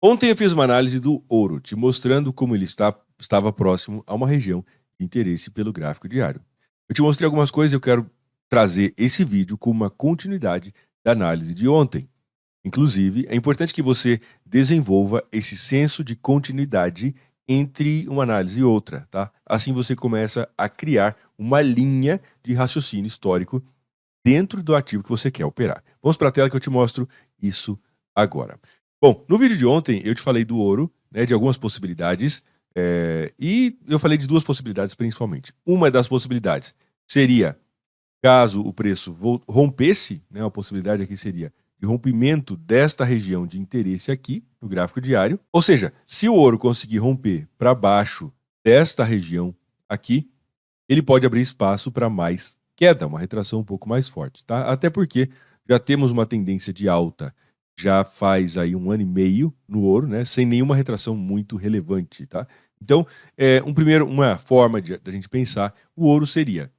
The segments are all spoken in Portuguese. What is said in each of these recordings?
Ontem eu fiz uma análise do ouro, te mostrando como ele estava próximo a uma região de interesse pelo gráfico diário. Eu te mostrei algumas coisas e eu quero trazer esse vídeo como uma continuidade da análise de ontem. Inclusive, é importante que você desenvolva esse senso de continuidade entre uma análise e outra, tá? Assim você começa a criar uma linha de raciocínio histórico dentro do ativo que você quer operar. Vamos para a tela que eu te mostro isso agora. Bom, no vídeo de ontem eu te falei do ouro, né, de algumas possibilidades, e eu falei de duas possibilidades principalmente. Uma das possibilidades seria, caso o preço rompesse, né, a possibilidade aqui seria de rompimento desta região de interesse aqui, no gráfico diário. Ou seja, se o ouro conseguir romper para baixo desta região aqui, ele pode abrir espaço para mais queda, uma retração um pouco mais forte, tá? Até porque já temos uma tendência de alta já faz aí 1 ano e meio no ouro, né? Sem nenhuma retração muito relevante, tá? Então, uma forma da gente pensar o ouro seria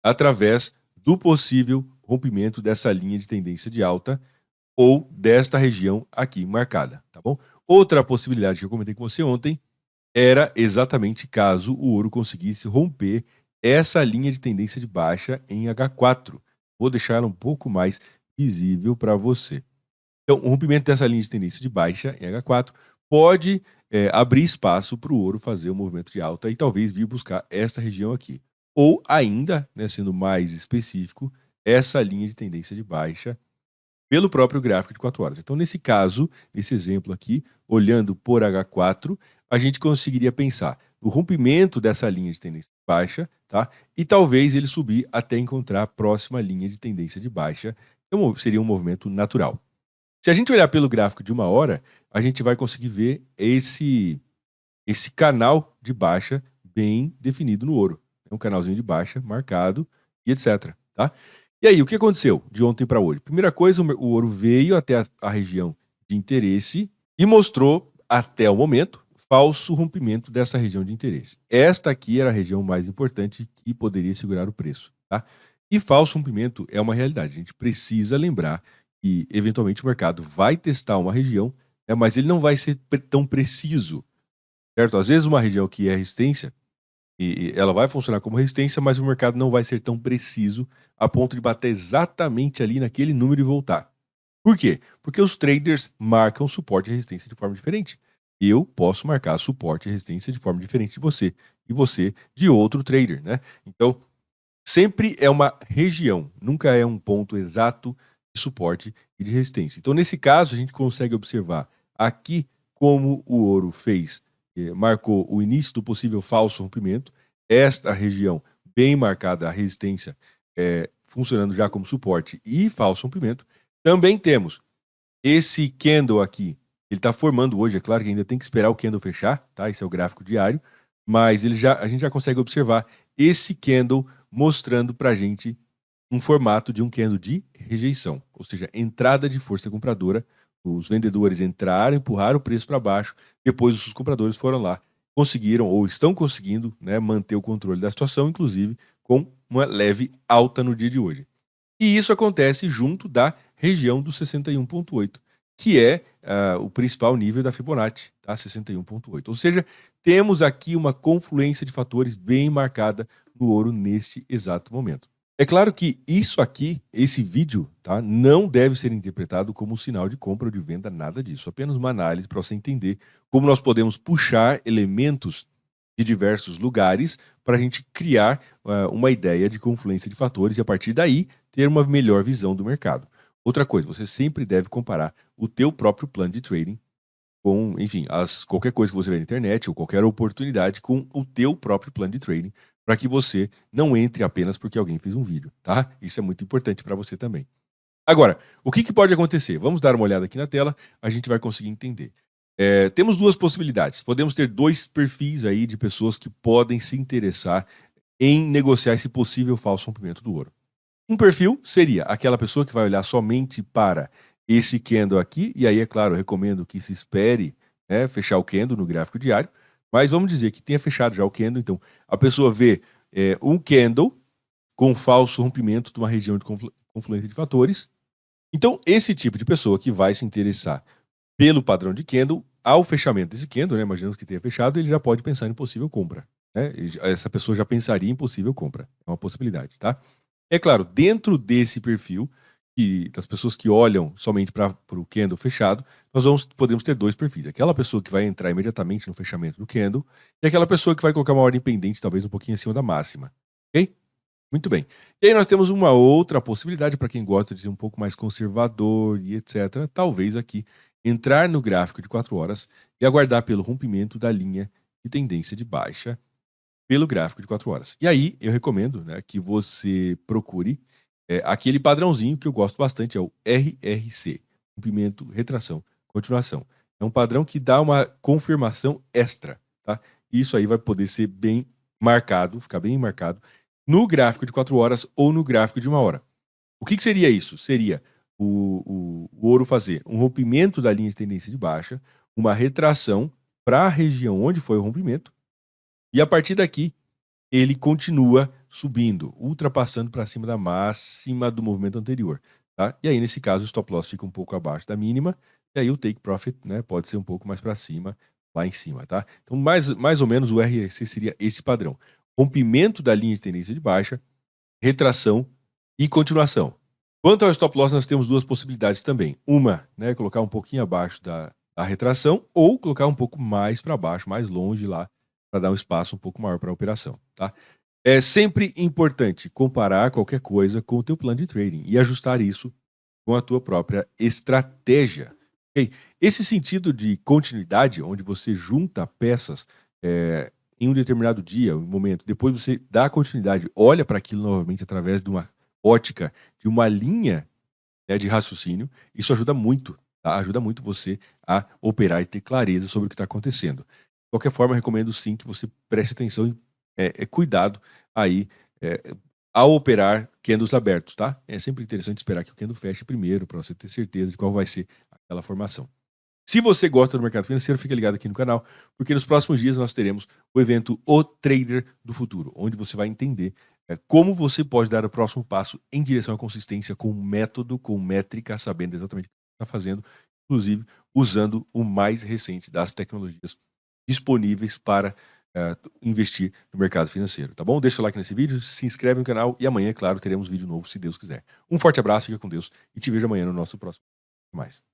através do possível rompimento dessa linha de tendência de alta ou desta região aqui marcada, tá bom? Outra possibilidade que eu comentei com você ontem era exatamente caso o ouro conseguisse romper essa linha de tendência de baixa em H4. Vou deixar ela um pouco mais visível para você. Então, o rompimento dessa linha de tendência de baixa em H4 pode abrir espaço para o ouro fazer um movimento de alta e talvez vir buscar esta região aqui. Ou ainda, né, sendo mais específico, essa linha de tendência de baixa pelo próprio gráfico de 4 horas. Então, nesse caso, nesse exemplo aqui, olhando por H4, a gente conseguiria pensar no rompimento dessa linha de tendência de baixa, tá? E talvez ele subir até encontrar a próxima linha de tendência de baixa. Então, seria um movimento natural. Se a gente olhar pelo gráfico de 1 hora, a gente vai conseguir ver esse canal de baixa bem definido no ouro. É um canalzinho de baixa marcado e etc, tá? E aí, o que aconteceu de ontem para hoje? Primeira coisa, o ouro veio até a região de interesse e mostrou, até o momento, falso rompimento dessa região de interesse. Esta aqui era a região mais importante que poderia segurar o preço, tá? E falso rompimento é uma realidade. A gente precisa lembrar que, eventualmente, o mercado vai testar uma região, né, mas ele não vai ser tão preciso, certo? Às vezes uma região que é resistência, e ela vai funcionar como resistência, mas o mercado não vai ser tão preciso a ponto de bater exatamente ali naquele número e voltar. Por quê? Porque os traders marcam suporte e resistência de forma diferente. Eu posso marcar suporte e resistência de forma diferente de você, e você de outro trader, né? Então, sempre é uma região, nunca é um ponto exato de suporte e de resistência. Então, nesse caso, a gente consegue observar aqui como o ouro fez, marcou o início do possível falso rompimento, esta região bem marcada, a resistência funcionando já como suporte e falso rompimento. Também temos esse candle aqui, ele está formando hoje, é claro que ainda tem que esperar o candle fechar, tá? Esse é o gráfico diário, mas a gente já consegue observar esse candle mostrando para a gente um formato de um candle de rejeição, ou seja, entrada de força compradora. Os vendedores entraram, empurraram o preço para baixo, depois os compradores foram lá, conseguiram ou estão conseguindo, né, manter o controle da situação, inclusive com uma leve alta no dia de hoje. E isso acontece junto da região do 61,8, que é o principal nível da Fibonacci, tá? 61,8. Ou seja, temos aqui uma confluência de fatores bem marcada no ouro neste exato momento. É claro que isso aqui, esse vídeo, tá, não deve ser interpretado como um sinal de compra ou de venda, nada disso. Apenas uma análise para você entender como nós podemos puxar elementos de diversos lugares para a gente criar uma ideia de confluência de fatores e, a partir daí, ter uma melhor visão do mercado. Outra coisa, você sempre deve comparar o teu próprio plano de trading com, enfim, qualquer coisa que você vê na internet ou qualquer oportunidade com o teu próprio plano de trading, para que você não entre apenas porque alguém fez um vídeo, tá? Isso é muito importante para você também. Agora, o que pode acontecer? Vamos dar uma olhada aqui na tela, a gente vai conseguir entender. Temos duas possibilidades. Podemos ter dois perfis aí de pessoas que podem se interessar em negociar esse possível falso rompimento do ouro. Um perfil seria aquela pessoa que vai olhar somente para esse candle aqui, e aí, é claro, eu recomendo que se espere, né, fechar o candle no gráfico diário, mas vamos dizer que tenha fechado já o candle, então a pessoa vê um candle com falso rompimento de uma região de confluência de fatores. Então, esse tipo de pessoa que vai se interessar pelo padrão de candle ao fechamento desse candle, né, imaginamos que tenha fechado, ele já pode pensar em possível compra, né? Essa pessoa já pensaria em possível compra. É uma possibilidade, tá? É claro, dentro desse perfil, das pessoas que olham somente para o candle fechado, podemos ter dois perfis. Aquela pessoa que vai entrar imediatamente no fechamento do candle e aquela pessoa que vai colocar uma ordem pendente, talvez um pouquinho acima da máxima. Ok? Muito bem. E aí nós temos uma outra possibilidade para quem gosta de ser um pouco mais conservador e etc. Talvez aqui entrar no gráfico de 4 horas e aguardar pelo rompimento da linha de tendência de baixa pelo gráfico de 4 horas. E aí eu recomendo, né, que você procure aquele padrãozinho que eu gosto bastante, é o RRC, rompimento, retração, continuação. É um padrão que dá uma confirmação extra, tá? Isso aí vai poder ser bem marcado, ficar bem marcado no gráfico de 4 horas ou no gráfico de 1 hora. O que seria isso? Seria o ouro fazer um rompimento da linha de tendência de baixa, uma retração para a região onde foi o rompimento, e a partir daqui ele continua subindo, ultrapassando para cima da máxima do movimento anterior. Tá? E aí, nesse caso, o stop loss fica um pouco abaixo da mínima, e aí o take profit, né, pode ser um pouco mais para cima, lá em cima. Tá? Então, mais ou menos, o RSI seria esse padrão. Rompimento da linha de tendência de baixa, retração e continuação. Quanto ao stop loss, nós temos duas possibilidades também. Uma, né, colocar um pouquinho abaixo da retração, ou colocar um pouco mais para baixo, mais longe lá, para dar um espaço um pouco maior para a operação. Tá? É sempre importante comparar qualquer coisa com o teu plano de trading e ajustar isso com a tua própria estratégia. Okay? Esse sentido de continuidade, onde você junta peças em um determinado dia, um momento, depois você dá continuidade, olha para aquilo novamente através de uma ótica, de uma linha, né, de raciocínio, isso ajuda muito, tá? Ajuda muito você a operar e ter clareza sobre o que está acontecendo. De qualquer forma, eu recomendo sim que você preste atenção e cuidado aí ao operar candles abertos, tá? É sempre interessante esperar que o candle feche primeiro para você ter certeza de qual vai ser aquela formação. Se você gosta do mercado financeiro, fica ligado aqui no canal, porque nos próximos dias nós teremos o evento O Trader do Futuro, onde você vai entender como você pode dar o próximo passo em direção à consistência com método, com métrica, sabendo exatamente o que está fazendo, inclusive usando o mais recente das tecnologias disponíveis para investir no mercado financeiro, tá bom? Deixa o like nesse vídeo, se inscreve no canal e amanhã, é claro, teremos vídeo novo, se Deus quiser. Um forte abraço, fica com Deus e te vejo amanhã no nosso próximo. Até mais.